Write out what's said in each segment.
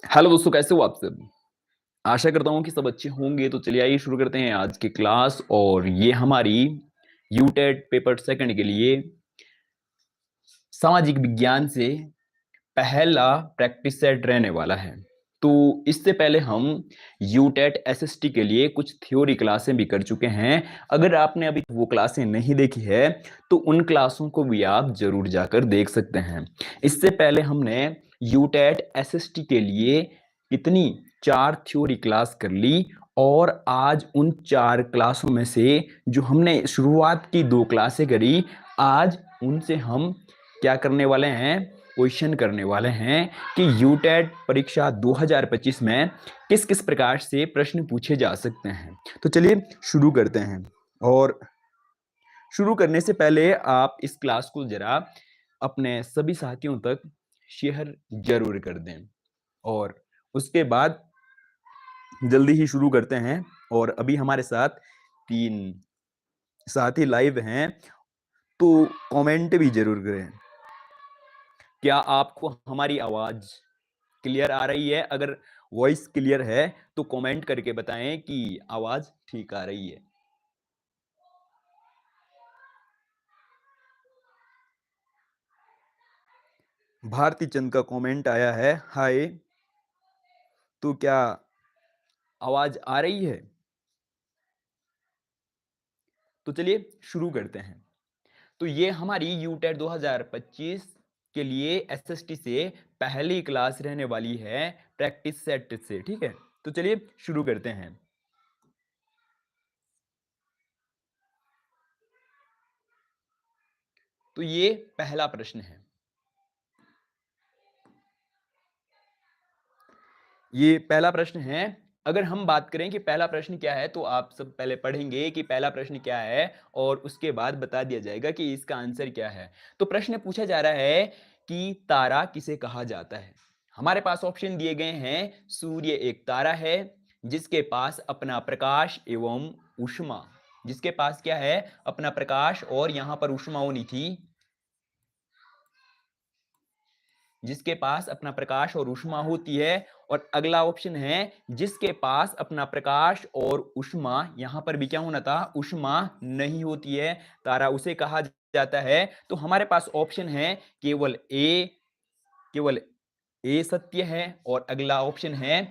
Hello दोस्तों, कैसे हो आप सब? आशा करता हूँ कि सब अच्छे होंगे। तो चलिए आइए शुरू करते हैं आज की क्लास और ये हमारी यूटेट पेपर सेकंड के लिए सामाजिक विज्ञान से पहला प्रैक्टिस सेट रहने वाला है। तो इससे पहले हम यूटेट एसएसटी के लिए कुछ थ्योरी क्लासें भी कर चुके हैं। अगर आपने अभी वो क्लासें नहीं देखी है तो उन क्लासों को भी आप जरूर जाकर देख सकते हैं। इससे पहले हमने यूटेट एसएसटी के लिए इतनी 4 थ्योरी क्लास कर ली और आज उन 4 क्लासों में से जो हमने शुरुआत की 2 क्लासें करी, आज उनसे हम क्या करने वाले हैं, क्वेश्चन करने वाले हैं कि यूटेट परीक्षा 2025 में किस किस प्रकार से प्रश्न पूछे जा सकते हैं। तो चलिए शुरू करते हैं। और शुरू करने से पहले आप इस क्लास को जरा अपने सभी साथियों तक शेयर जरूर कर दें और उसके बाद जल्दी ही शुरू करते हैं। और अभी हमारे साथ 3 साथी लाइव हैं, तो कमेंट भी जरूर करें। क्या आपको हमारी आवाज क्लियर आ रही है? अगर वॉइस क्लियर है तो कमेंट करके बताएं कि आवाज ठीक आ रही है। भारती चंद का कमेंट आया है, हाय। तो क्या आवाज आ रही है? तो चलिए शुरू करते हैं। तो ये हमारी यूटेट 2025 के लिए एसएसटी से पहली क्लास रहने वाली है प्रैक्टिस सेट से, ठीक है। तो चलिए शुरू करते हैं। तो ये पहला प्रश्न है। ये पहला प्रश्न है। अगर हम बात करें कि पहला प्रश्न क्या है तो आप सब पहले पढ़ेंगे कि पहला प्रश्न क्या है और उसके बाद बता दिया जाएगा कि इसका आंसर क्या है। तो प्रश्न पूछा जा रहा है कि तारा किसे कहा जाता है। हमारे पास ऑप्शन दिए गए हैं। सूर्य एक तारा है जिसके पास अपना प्रकाश एवं ऊष्मा, जिसके पास क्या है, अपना प्रकाश और यहां पर ऊष्मा होनी थी, जिसके पास अपना प्रकाश और ऊष्मा होती है। और अगला ऑप्शन है जिसके पास अपना प्रकाश और ऊष्मा, यहां पर भी क्या होना था, ऊष्मा नहीं होती है, तारा उसे कहा जाता है। तो हमारे पास ऑप्शन है केवल ए, केवल ए सत्य है और अगला ऑप्शन है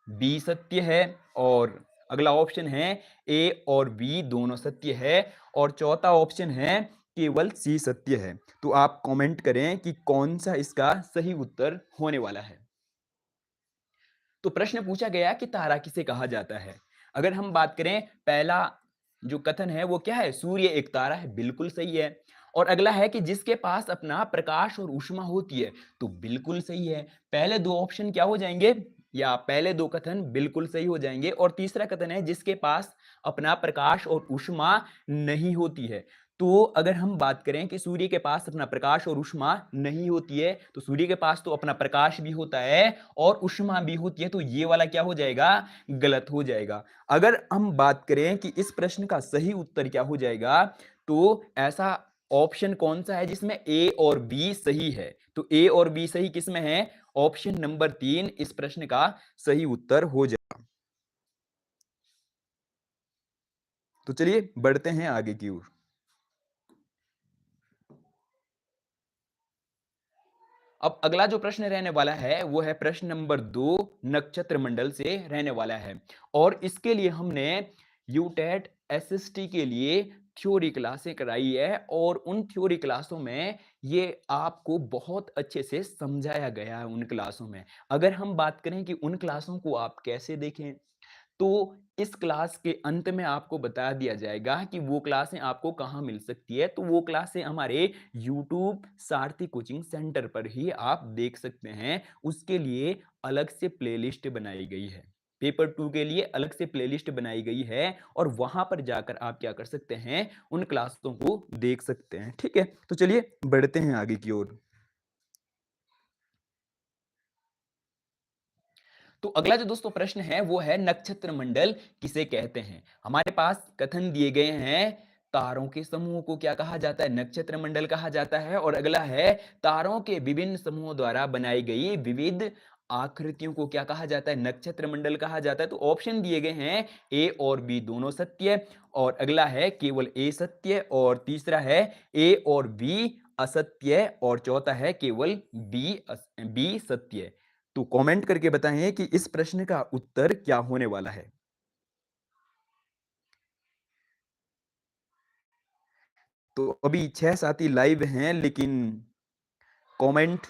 बी सत्य है और अगला ऑप्शन है ए और बी दोनों सत्य है और चौथा ऑप्शन है केवल सी सत्य है। तो आप कमेंट करें कि कौन सा इसका सही उत्तर होने वाला है। तो प्रश्न पूछा गया कि तारा किसे कहा जाता है। अगर हम बात करें, पहला जो कथन है वो क्या है, सूर्य एक तारा है, बिल्कुल सही है। और अगला है कि जिसके पास अपना प्रकाश और ऊष्मा होती है, तो बिल्कुल सही है। पहले 2 ऑप्शन क्या हो जाएंगे, या पहले 2 कथन बिल्कुल सही हो जाएंगे। और तीसरा कथन है जिसके पास अपना प्रकाश और ऊष्मा नहीं होती है। तो अगर हम बात करें कि सूर्य के पास अपना प्रकाश और ऊष्मा नहीं होती है, तो सूर्य के पास तो अपना प्रकाश भी होता है और ऊष्मा भी होती है, तो ये वाला क्या हो जाएगा, गलत हो जाएगा। अगर हम बात करें कि इस प्रश्न का सही उत्तर क्या हो जाएगा, तो ऐसा ऑप्शन कौन सा है जिसमें ए और बी सही है, तो ए और बी सही किसमें है, ऑप्शन नंबर 3 इस प्रश्न का सही उत्तर हो जाएगा। तो चलिए बढ़ते हैं आगे की ओर। अब अगला जो प्रश्न रहने वाला है वो है प्रश्न नंबर 2, नक्षत्र मंडल से रहने वाला है। और इसके लिए हमने यूटेट एसएसटी के लिए थ्योरी क्लासें कराई है और उन थ्योरी क्लासों में ये आपको बहुत अच्छे से समझाया गया है। उन क्लासों में अगर हम बात करें कि उन क्लासों को आप कैसे देखें, तो इस क्लास के अंत में आपको बता दिया जाएगा कि वो क्लासें आपको कहाँ मिल सकती है। तो वो क्लासें हमारे YouTube सारथी कोचिंग सेंटर पर ही आप देख सकते हैं। उसके लिए अलग से प्लेलिस्ट बनाई गई है, पेपर 2 के लिए अलग से प्लेलिस्ट बनाई गई है और वहां पर जाकर आप क्या कर सकते हैं, उन क्लासों को देख सकते हैं। ठीक है, तो चलिए बढ़ते हैं आगे की ओर। तो अगला जो दोस्तों प्रश्न है वो है नक्षत्र मंडल किसे कहते हैं। हमारे पास कथन दिए गए हैं, तारों के समूह को क्या कहा जाता है, नक्षत्र मंडल कहा जाता है। और अगला है तारों के विभिन्न समूहों द्वारा बनाई गई विविध आकृतियों को क्या कहा जाता है? नक्षत्र मंडल कहा जाता है। तो ऑप्शन दिए गए हैं ए और बी दोनों सत्य, और अगला है केवल ए सत्य, और तीसरा है ए और बी असत्य, और चौथा है केवल बी सत्य। तो कमेंट करके बताएं कि इस प्रश्न का उत्तर क्या होने वाला है। तो अभी 6 साथी लाइव हैं, लेकिन कमेंट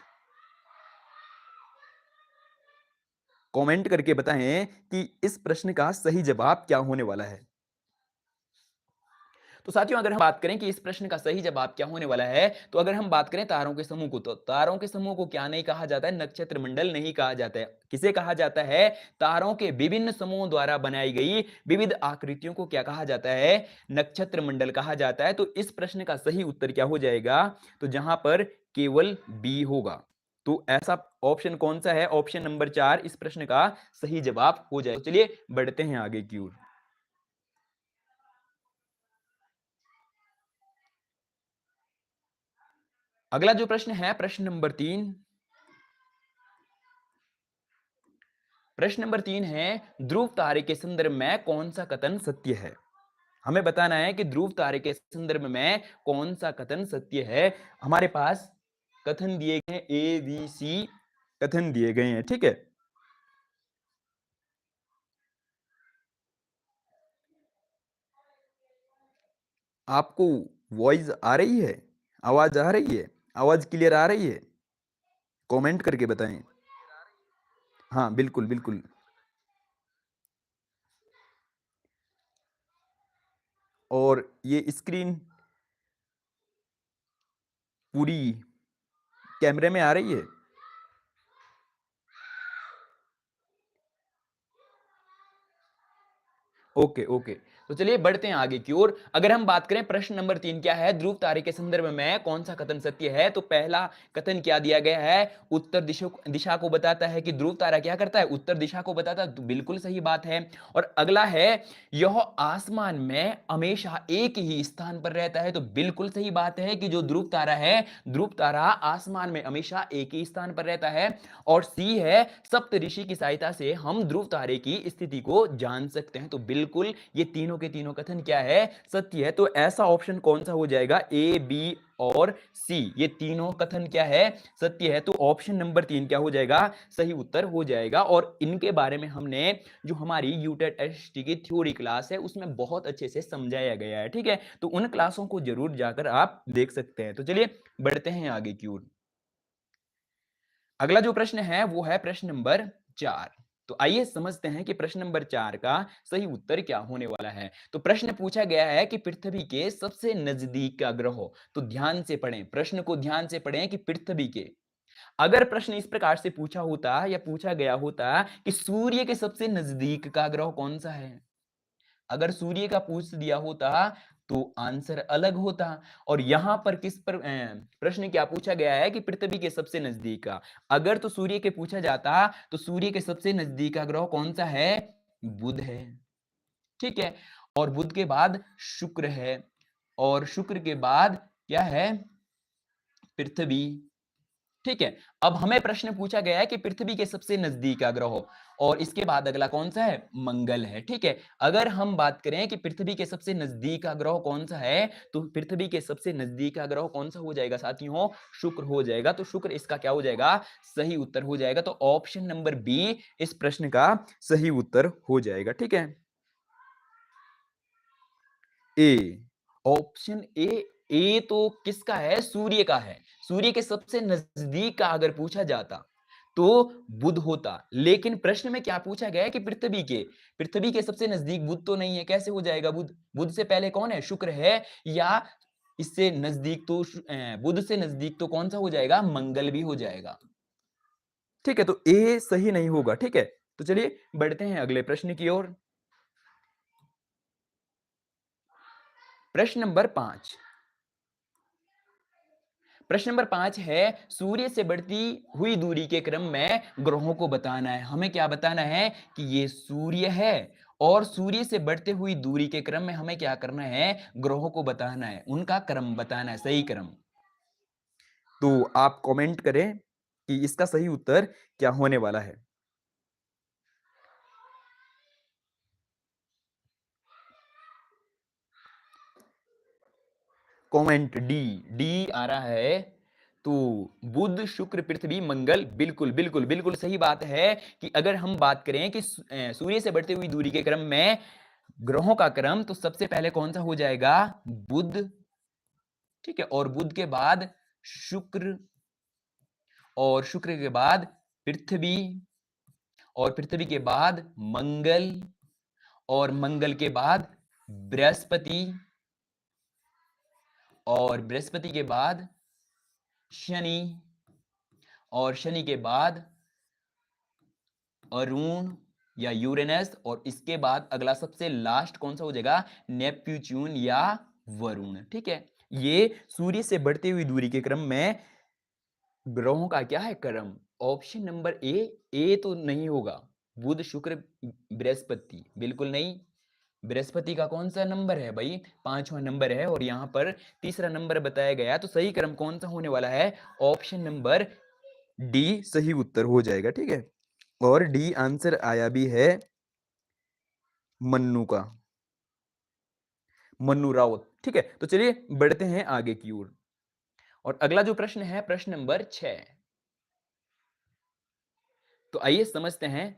कमेंट करके बताएं कि इस प्रश्न का सही जवाब क्या होने वाला है। तो साथियों, अगर हम बात करें कि इस प्रश्न का सही जवाब क्या होने वाला है, तो अगर हम बात करें तारों के समूह को, तो तारों के समूह को क्या नहीं कहा जाता है? नक्षत्र मंडल नहीं कहा जाता है। किसे कहा जाता है? तारों के विभिन्न समूहों द्वारा बनाई गई विविध आकृतियों को क्या कहा जाता है? नक्षत्र मंडल कहा जाता है। तो इस प्रश्न का सही उत्तर क्या हो जाएगा? तो जहां पर केवल बी होगा। तो ऐसा ऑप्शन कौन सा है? ऑप्शन नंबर 4 इस प्रश्न का सही जवाब हो जाए। तो चलिए बढ़ते हैं आगे की ओर। अगला जो प्रश्न है, प्रश्न नंबर 3। प्रश्न नंबर 3 है, ध्रुव तारे के संदर्भ में कौन सा कथन सत्य है? हमें बताना है कि ध्रुव तारे के संदर्भ में कौन सा कथन सत्य है। हमारे पास कथन दिए गए हैं, ए बी सी कथन दिए गए हैं, ठीक है। आपको वॉइस आ रही है? आवाज आ रही है? आवाज क्लियर आ रही है? कमेंट करके बताएं। हाँ, बिल्कुल बिल्कुल। और ये स्क्रीन पूरी कैमरे में आ रही है? Okay okay. तो चलिए बढ़ते हैं आगे की ओर। अगर हम बात करें प्रश्न नंबर 3 क्या है, ध्रुव तारे के संदर्भ में कौन सा कथन सत्य है? तो पहला कथन क्या दिया गया है? उत्तर दिशा को बताता है कि ध्रुव तारा क्या करता है? उत्तर दिशा को बताता है। तो बिल्कुल सही बात है। और अगला है, यह आसमान में हमेशा एक ही स्थान पर रहता है। तो बिल्कुल सही बात है कि जो ध्रुव तारा है, ध्रुव तारा आसमान में हमेशा एक ही स्थान पर रहता है। और सी है, सप्त ऋषि की सहायता से हम ध्रुव तारे की स्थिति को जान सकते हैं। तो बिल्कुल ये तीनों के तीनों कथन क्या है? सत्य है। तो ऐसा ऑप्शन कौन सा हो जाएगा? ए बी और सी, ये तीनों कथन क्या है? सत्य है। तो ऑप्शन नंबर 3 क्या हो जाएगा? सही उत्तर हो जाएगा। और इनके बारे में हमने जो हमारी यूटेट एसटी की थ्योरी क्लास है उसमें बहुत अच्छे से समझाया गया है, ठीक है। तो उन क्लासों को जरूर जाकर आप देख सकते हैं। तो चलिए बढ़ते हैं आगे की ओर। अगला जो प्रश्न है वो है प्रश्न नंबर 4। तो आइए समझते हैं कि प्रश्न नंबर 4 का सही उत्तर क्या होने वाला है। तो प्रश्न पूछा गया है कि पृथ्वी के सबसे नजदीक का ग्रह हो। तो ध्यान से पढ़ें, प्रश्न को ध्यान से पढ़ें कि पृथ्वी के, अगर प्रश्न इस प्रकार से पूछा होता या पूछा गया होता कि सूर्य के सबसे नजदीक का ग्रह कौन सा है, अगर सूर्य का पूछ दिया होता तो आंसर अलग होता। और यहां पर किस पर प्रश्न क्या पूछा गया है कि पृथ्वी के सबसे नजदीक का, अगर तो सूर्य के पूछा जाता तो सूर्य के सबसे नजदीक का ग्रह कौन सा है? बुध है, ठीक है। और बुध के बाद शुक्र है, और शुक्र के बाद क्या है? पृथ्वी, ठीक है। अब हमें प्रश्न पूछा गया है कि पृथ्वी के सबसे नजदीक का ग्रह, और इसके बाद अगला कौन सा है? मंगल है, ठीक है। अगर हम बात करें कि पृथ्वी के सबसे नजदीक का ग्रह कौन सा है, तो पृथ्वी के सबसे नजदीक का ग्रह कौन सा हो जाएगा साथियों? शुक्र हो जाएगा। तो शुक्र इसका क्या हो जाएगा? सही उत्तर हो जाएगा। तो ऑप्शन नंबर बी इस प्रश्न का सही उत्तर हो जाएगा, ठीक है। ए, ऑप्शन ए। ए तो किसका है? सूर्य का है। सूर्य के सबसे नजदीक का अगर पूछा जाता तो बुध होता, लेकिन प्रश्न में क्या पूछा गया है कि पृथ्वी के सबसे नजदीक बुध तो नहीं है। कैसे हो जाएगा? बुध, बुध से पहले कौन है? शुक्र है। या इससे नजदीक तो बुध से नजदीक तो कौन सा हो जाएगा? मंगल भी हो जाएगा, ठीक है। तो ए सही नहीं होगा, ठीक है। तो चलिए बढ़ते हैं अगले प्रश्न की ओर। प्रश्न नंबर 5। प्रश्न नंबर 5 है, सूर्य से बढ़ती हुई दूरी के क्रम में ग्रहों को बताना है। हमें क्या बताना है कि ये सूर्य है, और सूर्य से बढ़ते हुई दूरी के क्रम में हमें क्या करना है? ग्रहों को बताना है, उनका क्रम बताना है, सही क्रम। तो आप कमेंट करें कि इसका सही उत्तर क्या होने वाला है। कमेंट डी, डी आ रहा है। तो बुध, शुक्र, पृथ्वी, मंगल, बिल्कुल बिल्कुल बिल्कुल सही बात है कि अगर हम बात करें कि सूर्य से बढ़ती हुई दूरी के क्रम में ग्रहों का क्रम, तो सबसे पहले कौन सा हो जाएगा? बुध, ठीक है, और बुध के बाद शुक्र, और शुक्र के बाद पृथ्वी, और पृथ्वी के बाद मंगल, और मंगल के बाद बृहस्पति, और बृहस्पति के बाद शनि, और शनि के बाद अरुण या यूरेनस, और इसके बाद अगला सबसे लास्ट कौन सा हो जाएगा? नेपच्यून या वरुण। ठीक है, ये सूर्य से बढ़ती हुई दूरी के क्रम में ग्रहों का क्या है क्रम। ऑप्शन नंबर ए तो नहीं होगा। बुध, शुक्र, बृहस्पति, बिल्कुल नहीं। बृहस्पति का कौन सा नंबर है भाई? 5वां नंबर है, और यहां पर तीसरा नंबर बताया गया, तो सही क्रम कौन सा होने वाला है? ऑप्शन नंबर डी सही उत्तर हो जाएगा। ठीक है, और डी आंसर आया भी है मन्नू का, मन्नू राउत। ठीक है, तो चलिए बढ़ते हैं आगे की ओर, और अगला जो प्रश्न है प्रश्न नंबर 6। तो आइए समझते हैं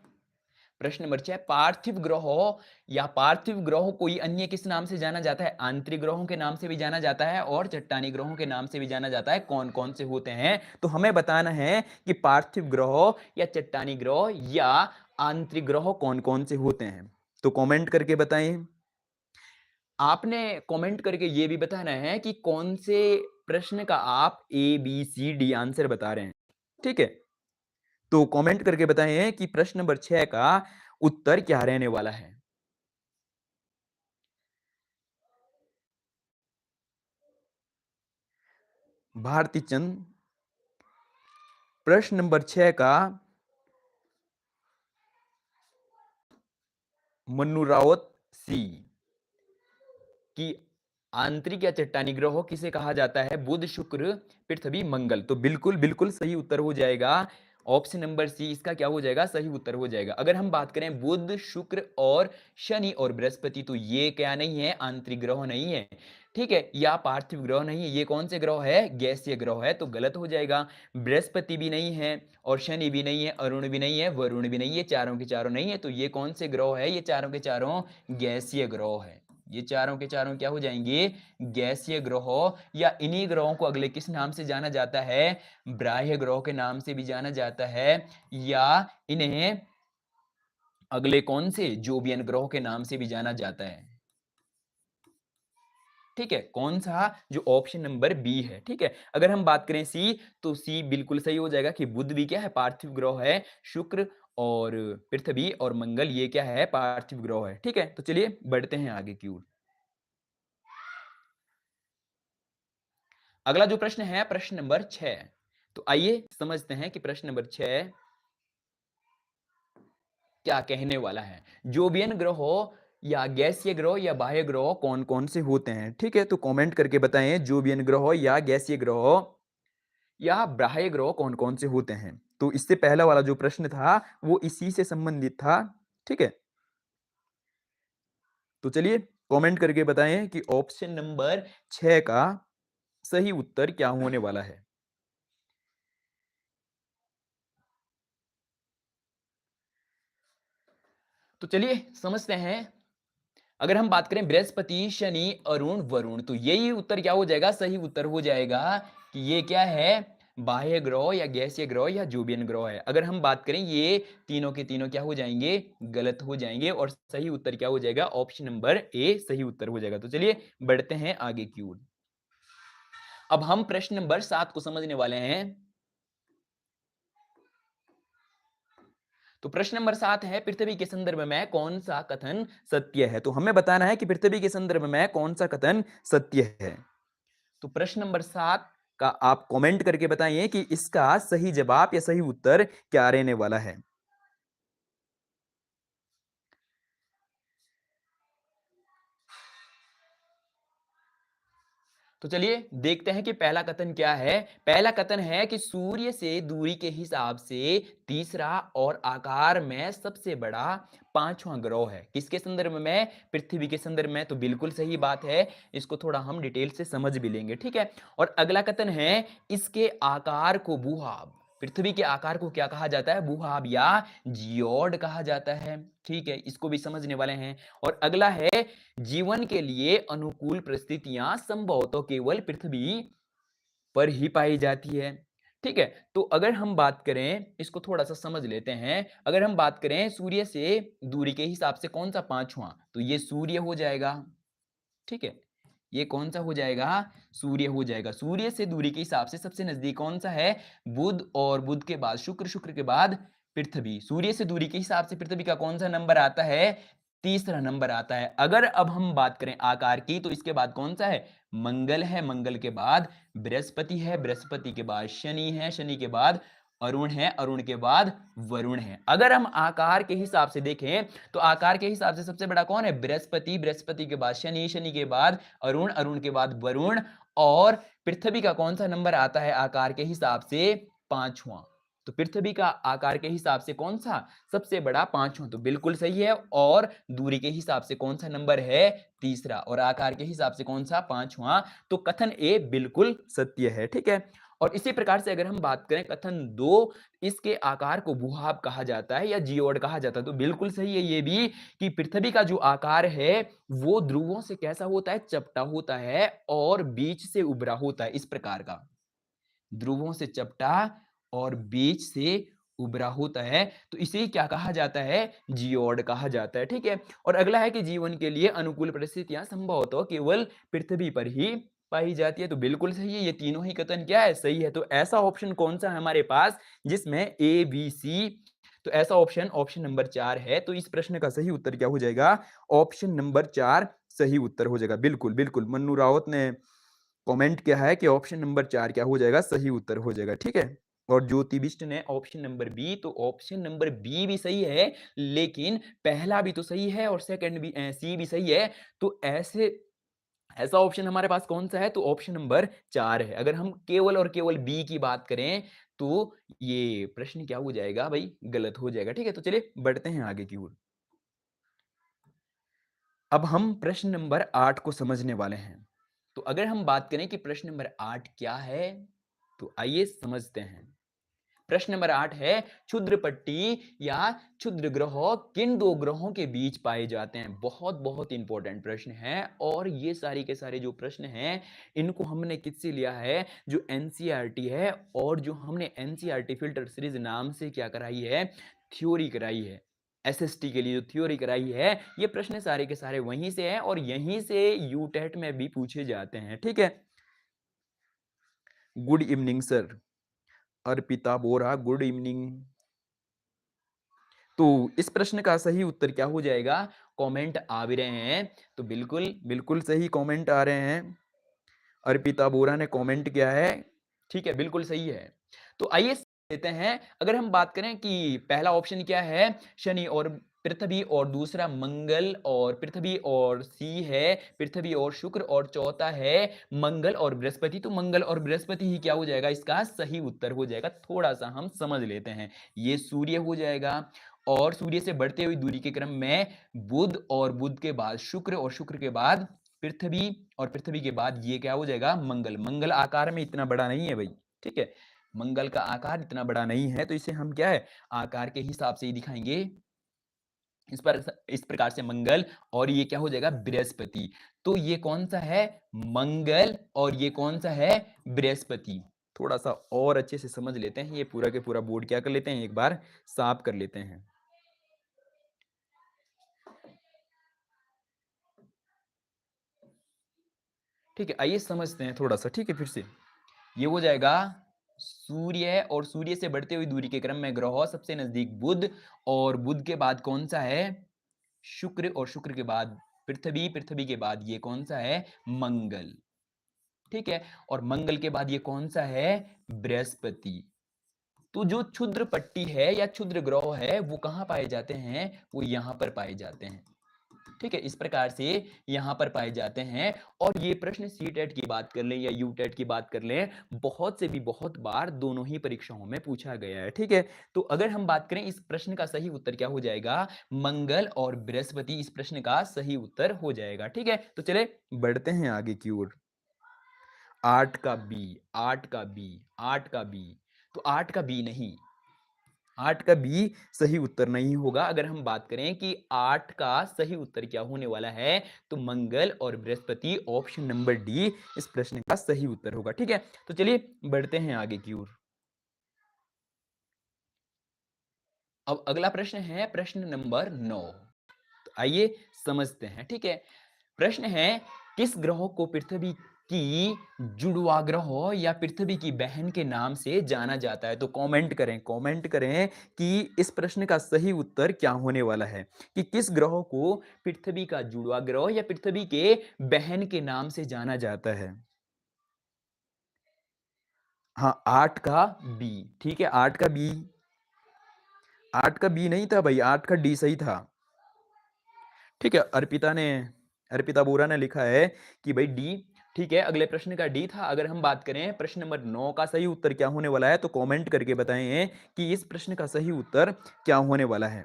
प्रश्न नंबर 6। पार्थिव ग्रहों या पार्थिव ग्रहों कोई अन्य किस नाम से जाना जाता है? आंतरिक ग्रहों के नाम से भी जाना जाता है और चट्टानी ग्रहों के नाम से भी जाना जाता है। कौन कौन से होते हैं? तो हमें बताना है कि पार्थिव ग्रह या चट्टानी ग्रह या आंतरिक ग्रह कौन कौन से होते हैं। तो कमेंट करके बताएं। आपने कमेंट करके ये भी बताना है कि कौन से प्रश्न का आप ABCD आंसर बता रहे हैं। ठीक है, तो कमेंट करके बताएं कि प्रश्न नंबर 6 का उत्तर क्या रहने वाला है। भारती चंद, प्रश्न नंबर 6 का मन्नू रावत सी, कि आंतरिक या चट्टानी ग्रह किसे कहा जाता है? बुध, शुक्र, पृथ्वी, मंगल। तो बिल्कुल बिल्कुल सही उत्तर हो जाएगा ऑप्शन नंबर सी, इसका क्या हो जाएगा? सही उत्तर हो जाएगा। अगर हम बात करें बुध, शुक्र और शनि और बृहस्पति, तो ये क्या नहीं है? आंतरिक ग्रह नहीं है। ठीक है, या पार्थिव ग्रह नहीं है। ये कौन से ग्रह है? गैसीय ग्रह है, तो गलत हो जाएगा। बृहस्पति भी नहीं है, और शनि भी नहीं है, अरुण भी नहीं है, वरुण भी नहीं है, चारों के चारों नहीं है। तो ये कौन से ग्रह है? ये चारों के चारों गैसीय ग्रह है। ये चारों के चारों क्या हो जाएंगे? गैसीय ग्रहों, या इन्हीं ग्रहों को अगले किस नाम से जाना जाता है? बाह्य ग्रहों के नाम से भी जाना जाता है, या इन्हें अगले कौन से जोबियन ग्रहों के नाम से भी जाना जाता है। ठीक है, कौन सा? जो ऑप्शन नंबर बी है। ठीक है, अगर हम बात करें सी, तो सी बिल्कुल सही हो जाएगा कि बुध भी क्या है? पार्थिव ग्रह है। शुक्र और पृथ्वी और मंगल ये क्या है? पार्थिव ग्रह है। ठीक है, तो चलिए बढ़ते हैं आगे की ओर। अगला जो प्रश्न है प्रश्न नंबर 6। तो आइए समझते हैं कि प्रश्न नंबर 6 क्या कहने वाला है। जोबियन ग्रहों या गैसीय ग्रह या बाह्य ग्रह कौन कौन से होते हैं? ठीक है, तो कमेंट करके बताएं जोबियन ग्रह या गैसीय ग्रह या बाह्य ग्रह कौन कौन से होते हैं। तो इससे पहला वाला जो प्रश्न था वो इसी से संबंधित था। ठीक है, तो चलिए कमेंट करके बताएं कि ऑप्शन नंबर 6 का सही उत्तर क्या होने वाला है। तो चलिए समझते हैं। अगर हम बात करें बृहस्पति, शनि, अरुण, वरुण, तो यही उत्तर क्या हो जाएगा? सही उत्तर हो जाएगा कि ये क्या है? बाह्य ग्रह या गैसीय ग्रह या जोबियन ग्रह है। अगर हम बात करें ये तीनों के तीनों क्या हो जाएंगे? गलत हो जाएंगे, और सही उत्तर क्या हो जाएगा? ऑप्शन नंबर ए सही उत्तर हो जाएगा। तो चलिए बढ़ते हैं आगे की ओर। अब हम प्रश्न नंबर 7 को समझने वाले हैं। तो प्रश्न नंबर 7 है, पृथ्वी के संदर्भ में कौन सा कथन सत्य है? तो हमें बताना है कि पृथ्वी के संदर्भ में कौन सा कथन सत्य है। तो प्रश्न नंबर 7 का आप कमेंट करके बताइए कि इसका सही जवाब या सही उत्तर क्या रहने वाला है। तो चलिए देखते हैं कि पहला कथन क्या है। पहला कथन है कि सूर्य से दूरी के हिसाब से तीसरा और आकार में सबसे बड़ा पांचवां ग्रह है। किसके संदर्भ में? पृथ्वी के संदर्भ में। तो बिल्कुल सही बात है, इसको थोड़ा हम डिटेल से समझ भी लेंगे, ठीक है। और अगला कथन है, इसके आकार को भूभाग, पृथ्वी के आकार को क्या कहा जाता है? भूभाग या जियोड कहा जाता है, ठीक है, इसको भी समझने वाले हैं। और अगला है, जीवन के लिए अनुकूल परिस्थितियां संभवतः केवल पृथ्वी पर ही पाई जाती है, ठीक है। तो अगर हम बात करें, इसको थोड़ा सा समझ लेते हैं। अगर हम बात करें सूर्य से दूरी के हिसाब से कौन सा पांचवा, तो ये सूर्य हो जाएगा, ठीक है। ये कौन सा हो जाएगा? सूर्य हो जाएगा। सूर्य से दूरी के हिसाब से सबसे नजदीक कौन सा है? बुध, और बुध के बाद शुक्र, शुक्र के बाद पृथ्वी। सूर्य से दूरी के हिसाब से पृथ्वी का कौन सा नंबर आता है? तीसरा नंबर आता है। अगर अब हम बात करें आकार की, तो इसके बाद कौन सा है? मंगल है, मंगल के बाद बृहस्पति है, बृहस्पति के बाद शनि है, शनि के बाद अरुण है, अरुण के बाद वरुण है। अगर हम आकार के हिसाब से देखें, तो आकार के हिसाब से सबसे बड़ा कौन है? बृहस्पति, बृहस्पति के बाद शनि, शनि के बाद अरुण, अरुण के बाद वरुण, और पृथ्वी का कौन सा नंबर आता है आकार के हिसाब से? पांचवा। तो पृथ्वी का आकार के हिसाब से कौन सा सबसे बड़ा? पांचवा। तो बिल्कुल सही है। और दूरी के हिसाब से कौन सा नंबर है? तीसरा। और आकार के हिसाब से कौन सा? पांचवा। तो कथन ए बिल्कुल सत्य है, ठीक है। और इसी प्रकार से अगर हम बात करें कथन दो, इसके आकार को भूभाग कहा जाता है या जियोड कहा जाता है, तो बिल्कुल सही है ये भी, कि पृथ्वी का जो आकार है वो ध्रुवों से कैसा होता है? चपटा होता है और बीच से उभरा होता है, इस प्रकार का। ध्रुवों से चपटा और बीच से उभरा होता है, तो इसे क्या कहा जाता है? जियोड कहा जाता है, ठीक है। और अगला है कि जीवन के लिए अनुकूल परिस्थितियां संभवतः केवल पृथ्वी पर ही पाई जाती है, तो बिल्कुल सही है। ये तीनों ही कथन क्या है? सही है। तो ऐसा ऑप्शन कौन सा है हमारे पास जिसमें ए बी सी? तो ऐसा ऑप्शन, ऑप्शन नंबर 4 है। तो इस प्रश्न का सही उत्तर क्या हो जाएगा? ऑप्शन नंबर 4 सही उत्तर हो जाएगा। बिल्कुल बिल्कुल, मन्नू रावत ने कमेंट किया है कि ऑप्शन नंबर 4 क्या हो जाएगा? सही उत्तर हो जाएगा, ठीक है। और ज्योति बिष्ट ने ऑप्शन नंबर बी, तो ऑप्शन नंबर बी भी सही है, लेकिन पहला भी तो सही है और सेकंड भी सी भी सही है। तो ऐसा ऑप्शन हमारे पास कौन सा है? तो ऑप्शन नंबर 4 है। अगर हम केवल और केवल बी की बात करें, तो ये प्रश्न क्या हो जाएगा भाई? गलत हो जाएगा, ठीक है। तो चलिए बढ़ते हैं आगे की ओर। अब हम प्रश्न नंबर 8 को समझने वाले हैं। तो अगर हम बात करें कि प्रश्न नंबर 8 क्या है, तो आइए समझते हैं। प्रश्न नंबर 8 है, क्षुद्र पट्टी या क्षुद्र ग्रह किन दो ग्रहों के बीच पाए जाते हैं? बहुत बहुत इंपॉर्टेंट प्रश्न है। और ये सारी के सारे जो प्रश्न हैं, इनको हमने किससे लिया है? जो एनसीईआरटी है, और जो हमने एनसीईआरटी फिल्टर सीरीज नाम से क्या कराई है? थ्योरी कराई है। एसएसटी के लिए जो थ्योरी कराई है, ये प्रश्न सारे के सारे वहीं से हैं और यहीं से यूटेट में भी पूछे जाते हैं, ठीक है। Good evening sir. Arpita Bora, good evening. तो इस प्रश्न का सही उत्तर क्या हो जाएगा? कमेंट आ भी रहे हैं, तो बिल्कुल बिल्कुल सही कमेंट आ रहे हैं। अर्पिता बोरा ने कमेंट किया है, ठीक है, बिल्कुल सही है। तो आइए लेते हैं। अगर हम बात करें कि पहला ऑप्शन क्या है? शनि और पृथ्वी, और दूसरा मंगल और पृथ्वी, और सी है पृथ्वी और शुक्र, और चौथा है मंगल और बृहस्पति। तो मंगल और बृहस्पति ही क्या हो जाएगा? इसका सही उत्तर हो जाएगा। थोड़ा सा हम समझ लेते हैं। ये सूर्य हो जाएगा, और सूर्य से बढ़ते हुई दूरी के क्रम में बुध, और बुध के बाद शुक्र, और शुक्र के बाद पृथ्वी, और पृथ्वी के बाद ये क्या हो जाएगा? मंगल। मंगल आकार में इतना बड़ा नहीं है भाई, ठीक है। मंगल का आकार इतना बड़ा नहीं है, तो इसे हम क्या है? आकार के हिसाब से ही दिखाएंगे। इस प्रकार से मंगल, और ये क्या हो जाएगा? बृहस्पति। तो ये कौन सा है? मंगल, और ये कौन सा है? बृहस्पति। थोड़ा सा और अच्छे से समझ लेते हैं। ये पूरा के पूरा बोर्ड क्या कर लेते हैं, एक बार साफ कर लेते हैं। ठीक है, आइए समझते हैं थोड़ा सा, ठीक है। फिर से ये हो जाएगा सूर्य, और सूर्य से बढ़ते हुई दूरी के क्रम में ग्रह सबसे नजदीक बुध, और बुध के बाद कौन सा है? शुक्र, और शुक्र के बाद पृथ्वी, पृथ्वी के बाद ये कौन सा है? मंगल, ठीक है। और मंगल के बाद ये कौन सा है? बृहस्पति। तो जो क्षुद्र पट्टी है या क्षुद्र ग्रह है, वो कहां पाए जाते हैं? वो यहां पर पाए जाते हैं। ठीक है, इस प्रकार से यहाँ पर पाए जाते हैं। और ये प्रश्न सीटेट की बात कर लें या यूटेट की बात कर लें, बहुत से भी बहुत बार दोनों ही परीक्षाओं में पूछा गया है। ठीक है, तो अगर हम बात करें इस प्रश्न का सही उत्तर क्या हो जाएगा, मंगल और बृहस्पति इस प्रश्न का सही उत्तर हो जाएगा। ठीक है, तो चले बढ़ते हैं आगे की ओर। 8 का बी, 8 का बी, 8 का बी, तो 8 का बी नहीं, 8 का बी सही उत्तर नहीं होगा। अगर हम बात करें कि 8 का सही उत्तर क्या होने वाला है, तो मंगल और बृहस्पति, ऑप्शन नंबर डी इस प्रश्न का सही उत्तर होगा। ठीक है, तो चलिए बढ़ते हैं आगे की ओर। अब अगला प्रश्न है प्रश्न नंबर 9। तो आइए समझते हैं। ठीक है, प्रश्न है किस ग्रह को पृथ्वी की जुड़वा ग्रह या पृथ्वी की बहन के नाम से जाना जाता है। तो कमेंट करें कि इस प्रश्न का सही उत्तर क्या होने वाला है, कि किस ग्रह को पृथ्वी का जुड़वा ग्रह या पृथ्वी के बहन के नाम से जाना जाता है। हाँ, 8 का बी। ठीक है, 8 का बी, 8 का बी नहीं था भाई, 8 का डी सही था। ठीक है, अर्पिता बोरा ने लिखा है कि भाई डी। ठीक है, अगले प्रश्न का डी था। अगर हम बात करें प्रश्न नंबर 9 का सही उत्तर क्या होने वाला है, तो कमेंट करके बताएं कि इस प्रश्न का सही उत्तर क्या होने वाला है।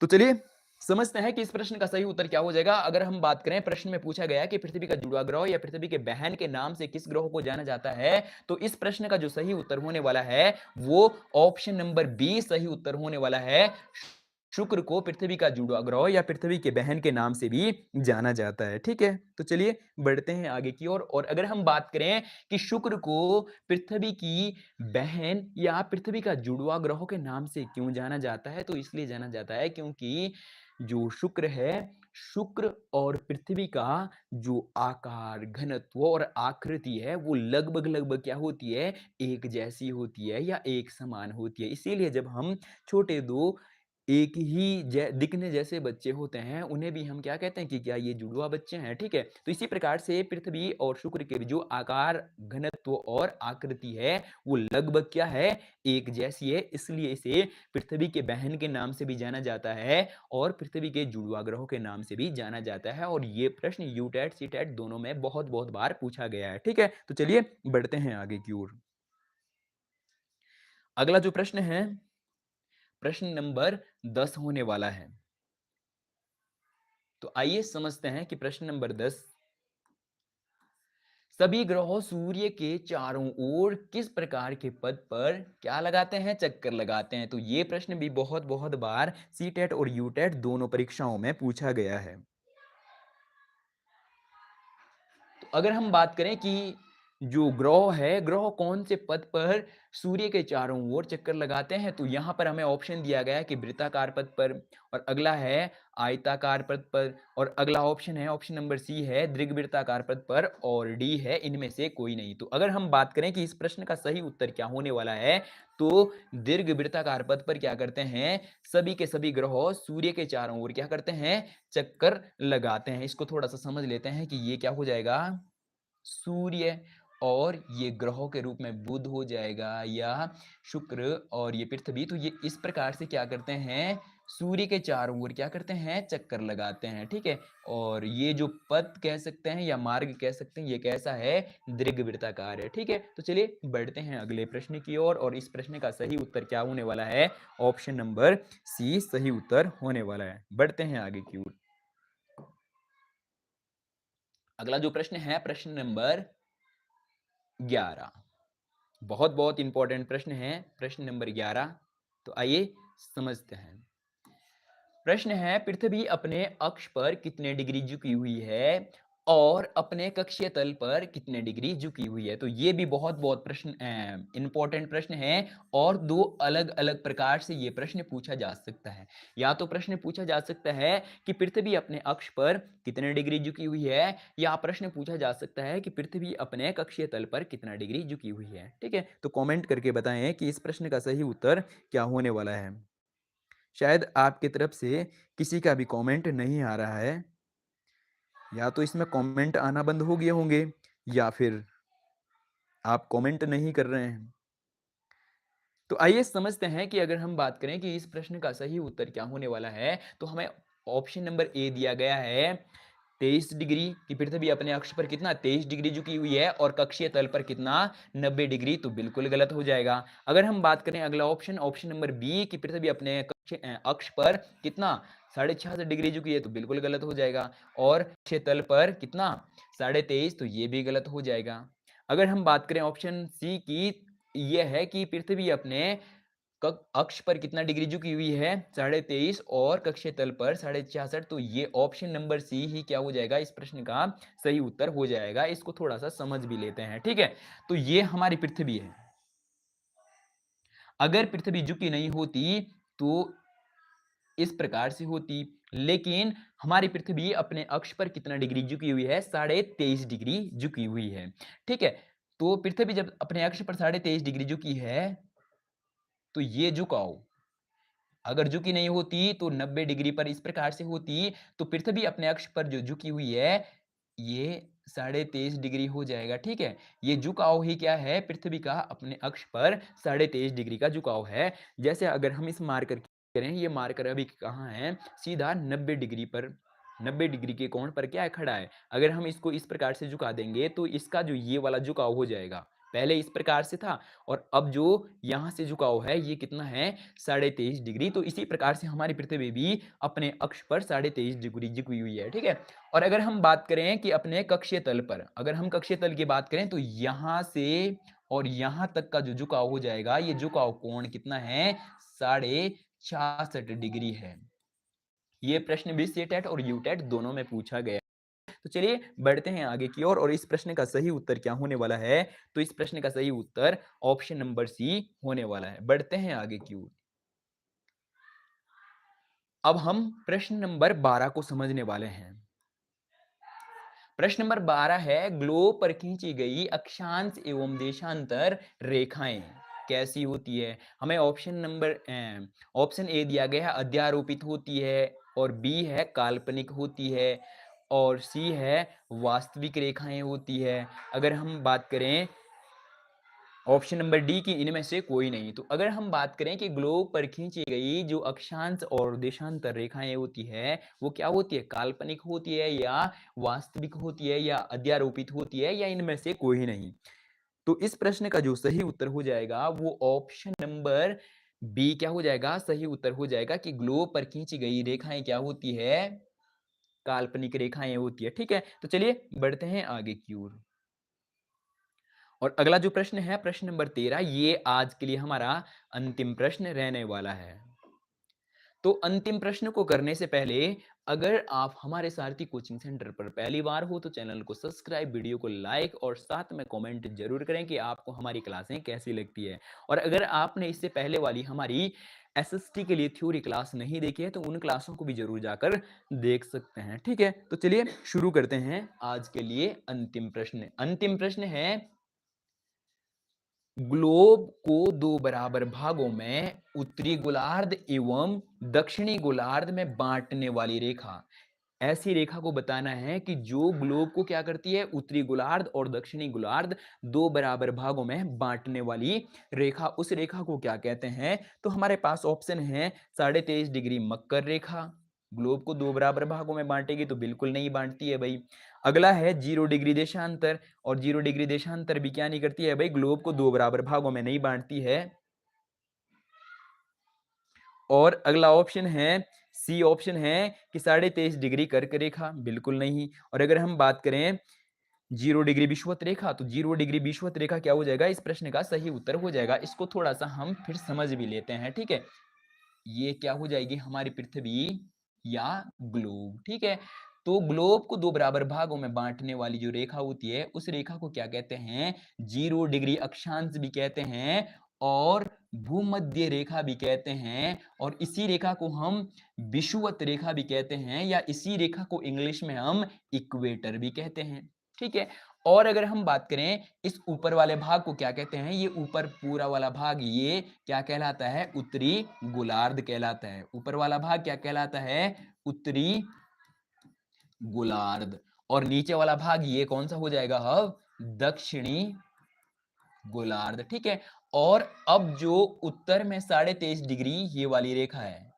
तो चलिए समझते हैं कि इस प्रश्न का सही उत्तर क्या हो जाएगा। अगर हम बात करें, प्रश्न में पूछा गया कि पृथ्वी का जुड़वा ग्रह या पृथ्वी के बहन के नाम से किस ग्रह को जाना जाता है, तो इस प्रश्न का जो सही उत्तर होने वाला है वो ऑप्शन नंबर बी सही उत्तर होने वाला है। शुक्र को पृथ्वी का जुड़वा ग्रह या पृथ्वी के बहन के नाम से भी जाना जाता है। ठीक है, तो चलिए बढ़ते हैं आगे की ओर। और अगर हम बात करें कि शुक्र को पृथ्वी की बहन या पृथ्वी का जुड़वा ग्रह के नाम से क्यों जाना जाता है, तो इसलिए जाना जाता है क्योंकि जो शुक्र है, शुक्र और पृथ्वी का जो आकार, घनत्व और आकृति है वो लगभग लगभग क्या होती है, एक जैसी होती है या एक समान होती है। इसीलिए जब हम छोटे दो एक ही दिखने जैसे बच्चे होते हैं, उन्हें भी हम क्या कहते हैं कि क्या ये जुड़वा बच्चे हैं। ठीक है, तो इसी प्रकार से पृथ्वी और शुक्र के जो आकार, घनत्व और आकृति है वो लगभग क्या है, एक जैसी है। इसलिए इसे पृथ्वी के बहन के नाम से भी जाना जाता है और पृथ्वी के जुड़वा ग्रहों के नाम से भी जाना जाता है। और ये प्रश्न यूटेट सीटेट दोनों में बहुत बहुत बार पूछा गया है। ठीक है, तो चलिए बढ़ते हैं आगे की ओर। अगला जो प्रश्न है प्रश्न नंबर 10 होने वाला है। तो आइए समझते हैं कि प्रश्न नंबर 10, सभी ग्रह सूर्य के चारों ओर किस प्रकार के पथ पर क्या लगाते हैं, चक्कर लगाते हैं। तो ये प्रश्न भी बहुत बहुत बार सीटेट और यूटेट दोनों परीक्षाओं में पूछा गया है। तो अगर हम बात करें कि जो ग्रह है, ग्रह कौन से पथ पर सूर्य के चारों ओर चक्कर लगाते हैं, तो यहाँ पर हमें ऑप्शन दिया गया है कि वृत्ताकार पथ पर, और अगला है आयताकार पथ पर, और अगला ऑप्शन है ऑप्शन नंबर सी है दीर्घवृत्ताकार पथ पर, और डी है इनमें से कोई नहीं। तो अगर हम बात करें कि इस प्रश्न का सही उत्तर क्या होने वाला है, तो दीर्घवृत्ताकार पथ पर क्या करते हैं, सभी के सभी ग्रह सूर्य के चारों ओर क्या करते हैं, चक्कर लगाते हैं। इसको थोड़ा सा समझ लेते हैं कि ये क्या हो जाएगा, सूर्य और ये ग्रहों के रूप में बुध हो जाएगा या शुक्र और ये पृथ्वी। तो ये इस प्रकार से क्या करते हैं, सूर्य के चारों ओर क्या करते हैं, चक्कर लगाते हैं। ठीक है, और ये जो पथ कह सकते हैं या मार्ग कह सकते हैं, ये कैसा है, दीर्घवृत्ताकार है। ठीक है, तो चलिए बढ़ते हैं अगले प्रश्न की ओर। और इस प्रश्न का सही उत्तर क्या होने वाला है, ऑप्शन नंबर सी सही उत्तर होने वाला है। बढ़ते हैं आगे की ओर। अगला जो प्रश्न है प्रश्न नंबर 11, बहुत बहुत इंपॉर्टेंट प्रश्न है प्रश्न नंबर 11। तो आइए समझते हैं। प्रश्न है पृथ्वी अपने अक्ष पर कितने डिग्री झुकी हुई है और अपने कक्षीय तल पर कितने डिग्री झुकी हुई है। तो ये भी बहुत बहुत प्रश्न इंपॉर्टेंट प्रश्न है, और दो अलग अलग प्रकार से ये प्रश्न पूछा जा सकता है। या तो प्रश्न पूछा जा सकता है कि पृथ्वी अपने अक्ष पर कितने डिग्री झुकी हुई है, या प्रश्न पूछा जा सकता है कि पृथ्वी अपने कक्षीय तल पर कितना डिग्री झुकी हुई है। ठीक है, तो कमेंट करके बताएं कि इस प्रश्न का सही उत्तर क्या होने वाला है। शायद आपकी तरफ से किसी का भी कमेंट नहीं आ रहा है, या तो इसमें कमेंट आना बंद हो गए होंगे या फिर आप कमेंट नहीं कर रहे हैं। तो आइए समझते हैं कि अगर हम बात करें कि इस प्रश्न का सही उत्तर क्या होने वाला है, तो हमें ऑप्शन नंबर ए दिया गया है 23 डिग्री कि पृथ्वी अपने अक्ष पर कितना 23 डिग्री झुकी हुई है और कक्षीय तल पर कितना 90 डिग्री, तो बिल्कुल गलत हो जाएगा। अगर हम बात करें अगला ऑप्शन ऑप्शन नंबर बी कि पृथ्वी अपने अक्ष पर कितना 66 डिग्री झुकी है, तो बिल्कुल गलत हो जाएगा। और कक्षीय तल पर कितना 23.5, तो ये भी गलत हो जाएगा। अगर हम बात करें ऑप्शन सी की, ये है कि पृथ्वी अपने अक्ष पर कितना डिग्री झुकी हुई है 23.5 और कक्षीय तल पर 66.5, तो ये ऑप्शन नंबर सी ही क्या हो जाएगा इस प्रश्न का सही उत्तर हो जाएगा। इसको थोड़ा सा समझ भी लेते हैं, ठीक है। तो ये हमारी पृथ्वी है। अगर पृथ्वी झुकी नहीं होती तो इस प्रकार से होती, लेकिन हमारी पृथ्वी अपने अक्ष पर कितना डिग्री झुकी हुई है 23.5 डिग्री झुकी हुई है, ठीक है। तो पृथ्वी जब अपने अक्ष पर 23.5 डिग्री झुकी है, तो ये झुकाव अगर झुकी नहीं होती तो 90 डिग्री पर इस प्रकार से होती, तो पृथ्वी अपने अक्ष पर जो झुकी हुई है ये 23.5 डिग्री हो जाएगा, ठीक है। ये झुकाव ही क्या है पृथ्वी का अपने अक्ष पर 23.5 डिग्री का झुकाव है। जैसे अगर हम इस मार्कर की करें, ये मार्कर अभी कहाँ है, सीधा 90 डिग्री पर 90 डिग्री के कोण पर क्या है खड़ा है। अगर हम इसको इस प्रकार से झुका देंगे तो इसका जो ये वाला झुकाव हो जाएगा, पहले इस प्रकार से था और अब जो यहां से झुकाव है ये कितना है 23.5 डिग्री। तो इसी प्रकार से हमारी पृथ्वी भी अपने अक्ष पर 23.5 डिग्री झुकी हुई है, ठीक है। और अगर हम बात करें कि अपने कक्षीय तल पर, अगर हम कक्षीय तल की बात करें तो यहां से और यहां तक का जो झुकाव हो जाएगा, ये झुकाव कोण कितना है 66.5 डिग्री है। ये प्रश्न भी सी टेट और यू टेट दोनों में पूछा गया। तो चलिए बढ़ते हैं आगे की ओर और इस प्रश्न का सही उत्तर क्या होने वाला है, तो इस प्रश्न का सही उत्तर ऑप्शन नंबर सी होने वाला है। बढ़ते हैं आगे की ओर। अब हम प्रश्न नंबर 12 को समझने वाले हैं। प्रश्न नंबर 12 है ग्लोब पर खींची गई अक्षांश एवं देशांतर रेखाएं कैसी होती है। हमें ऑप्शन ए दिया गया है अध्यारोपित होती है, और बी है काल्पनिक होती है, और सी है वास्तविक रेखाएं होती है। अगर हम बात करें ऑप्शन नंबर डी की इनमें से कोई नहीं। तो अगर हम बात करें कि ग्लोब पर खींची गई जो अक्षांश और देशांतर रेखाएं होती है वो क्या होती है, काल्पनिक होती है या वास्तविक होती है या अध्यारोपित होती है या इनमें से कोई नहीं। तो इस प्रश्न का जो सही उत्तर हो जाएगा वो ऑप्शन नंबर बी क्या हो जाएगा, सही उत्तर हो जाएगा कि ग्लोब पर खींची गई रेखाएं क्या होती है, काल्पनिक रेखाएं होती है, ठीक है। तो चलिए बढ़ते हैं आगे की ओर। और अगला जो प्रश्न है प्रश्न नंबर 13, ये आज के लिए हमारा अंतिम प्रश्न रहने वाला है। तो अंतिम प्रश्न को करने से पहले अगर आप हमारे सारथी कोचिंग सेंटर पर पहली बार हो तो चैनल को सब्सक्राइब, वीडियो को लाइक और साथ में कमेंट जरूर करें कि आपको हमारी क्लासें कैसी लगती है। और अगर आपने इससे पहले वाली हमारी एसएसटी के लिए थ्योरी क्लास नहीं देखी है तो उन क्लासों को भी जरूर जाकर देख सकते हैं, ठीक है। तो चलिए शुरू करते हैं आज के लिए अंतिम प्रश्न। अंतिम प्रश्न है ग्लोब को दो बराबर भागों में उत्तरी गोलार्ध एवं दक्षिणी गोलार्ध में बांटने वाली रेखा, ऐसी रेखा को बताना है कि जो ग्लोब को क्या करती है, उत्तरी गोलार्ध और दक्षिणी गोलार्ध दो बराबर भागों में बांटने वाली रेखा, उस रेखा को क्या कहते हैं। तो हमारे पास ऑप्शन है 23.5 डिग्री मकर रेखा, ग्लोब को दो बराबर भागों में बांटेगी तो बिल्कुल नहीं बांटती है भाई। अगला है 0 डिग्री देशांतर, और 0 डिग्री देशांतर भी क्या नहीं करती है भाई, ग्लोब को दो बराबर भागों में नहीं बांटती है। और अगला ऑप्शन है सी ऑप्शन है कि 23.5 डिग्री कर्क रेखा, बिल्कुल नहीं। और अगर हम बात करें 0 डिग्री विषुवत रेखा, तो 0 डिग्री विषुवत रेखा क्या हो जाएगा, इस प्रश्न का सही उत्तर हो जाएगा। इसको थोड़ा सा हम फिर समझ भी लेते हैं, ठीक है। ये क्या हो जाएगी हमारी पृथ्वी या ग्लोब, ठीक है। तो ग्लोब को दो बराबर भागों में बांटने वाली जो रेखा होती है उस रेखा को क्या कहते हैं, 0 डिग्री अक्षांश भी कहते हैं और भूमध्य रेखा भी कहते हैं, और इसी रेखा को हम विषुवत रेखा भी कहते हैं, या इसी रेखा को इंग्लिश में हम इक्वेटर भी कहते हैं, ठीक है। और अगर हम बात करें इस ऊपर वाले भाग को क्या कहते हैं, ये ऊपर पूरा वाला भाग ये क्या कहलाता है, उत्तरी गोलार्ध कहलाता है। ऊपर वाला भाग क्या कहलाता है, उत्तरी गोलार्ध। और नीचे वाला भाग ये कौन सा हो जाएगा, अब दक्षिणी गोलार्ध, ठीक है। और अब जो उत्तर में 23.5 डिग्री ये वाली रेखा है,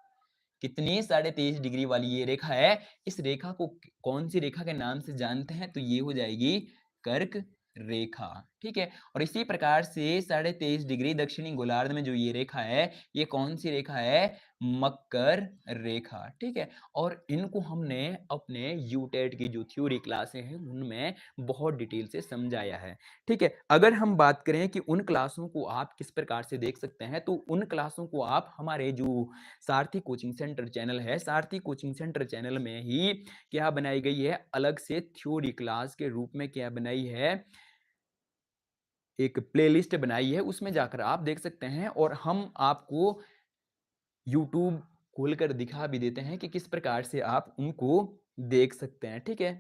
कितनी 23.5 डिग्री वाली ये रेखा है, इस रेखा को कौन सी रेखा के नाम से जानते हैं, तो ये हो जाएगी कर्क रेखा, ठीक है। और इसी प्रकार से 23.5 डिग्री दक्षिणी गोलार्ध में जो ये रेखा है, ये कौन सी रेखा है, मकर रेखा, ठीक है। और इनको हमने अपने यूटेट की जो थ्योरी क्लासें हैं उनमें बहुत डिटेल से समझाया है, ठीक है। अगर हम बात करें कि उन क्लासों को आप किस प्रकार से देख सकते हैं, तो उन क्लासों को आप हमारे जो सारथी कोचिंग सेंटर चैनल है, सारथी कोचिंग सेंटर चैनल में ही क्या बनाई गई है, अलग से थ्योरी क्लास के रूप में क्या बनाई है, एक प्लेलिस्ट बनाई है, उसमें जाकर आप देख सकते हैं। और हम आपको यूट्यूब खोलकर दिखा भी देते हैं कि किस प्रकार से आप उनको देख सकते हैं, ठीक है।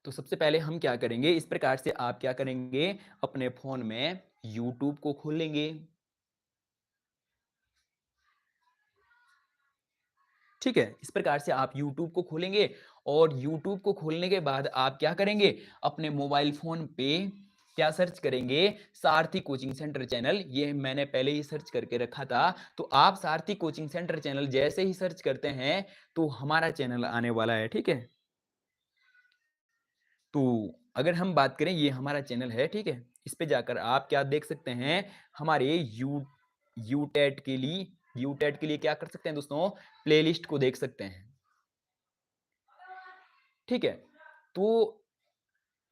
तो सबसे पहले हम क्या करेंगे, इस प्रकार से आप क्या करेंगे, अपने फोन में यूट्यूब को खोलेंगे, ठीक है। इस प्रकार से आप YouTube को खोलेंगे और YouTube को खोलने के बाद आप क्या करेंगे, अपने मोबाइल फोन पे क्या सर्च करेंगे, सारथी कोचिंग सेंटर चैनल, ये मैंने पहले ही सर्च करके रखा था। तो आप सारथी कोचिंग सेंटर चैनल जैसे ही सर्च करते हैं तो हमारा चैनल आने वाला है, ठीक है। तो अगर हम बात करें, ये हमारा चैनल है, ठीक है। इस पे जाकर आप क्या देख सकते हैं, हमारे यूटेट के लिए, यूटेट के लिए क्या कर सकते हैं दोस्तों, प्लेलिस्ट को देख सकते हैं, ठीक है। तो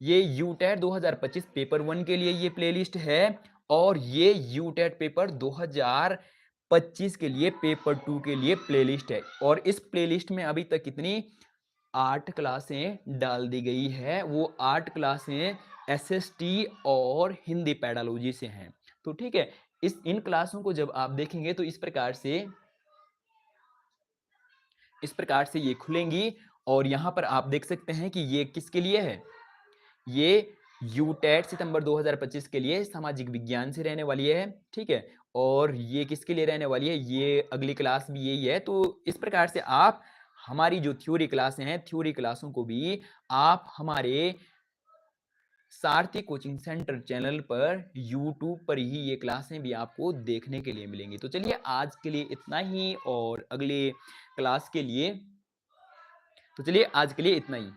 ये यूटेट 2025 पेपर 1 के लिए ये प्लेलिस्ट है, और ये यूटेट पेपर 2025 के लिए पेपर 2 के लिए प्लेलिस्ट है। और इस प्लेलिस्ट में अभी तक कितनी 8 क्लासें डाल दी गई है, वो 8 क्लासें एसएसटी और हिंदी पैडालॉजी से हैं। तो ठीक है, इस इन क्लासों को जब आप देखेंगे तो इस प्रकार से ये खुलेंगी। और यहां पर आप देख सकते हैं कि ये किसके लिए है, ये यूटेट सितंबर 2025 के लिए सामाजिक विज्ञान से रहने वाली है, ठीक है। और ये किसके लिए रहने वाली है, ये अगली क्लास भी यही है। तो इस प्रकार से आप हमारी जो थ्योरी क्लासें हैं, थ्योरी क्लासों को भी आप हमारे सारथी कोचिंग सेंटर चैनल पर यूट्यूब पर ही ये क्लासें भी आपको देखने के लिए मिलेंगी। तो चलिए आज के लिए इतना ही, और अगले क्लास के लिए, तो चलिए आज के लिए इतना ही।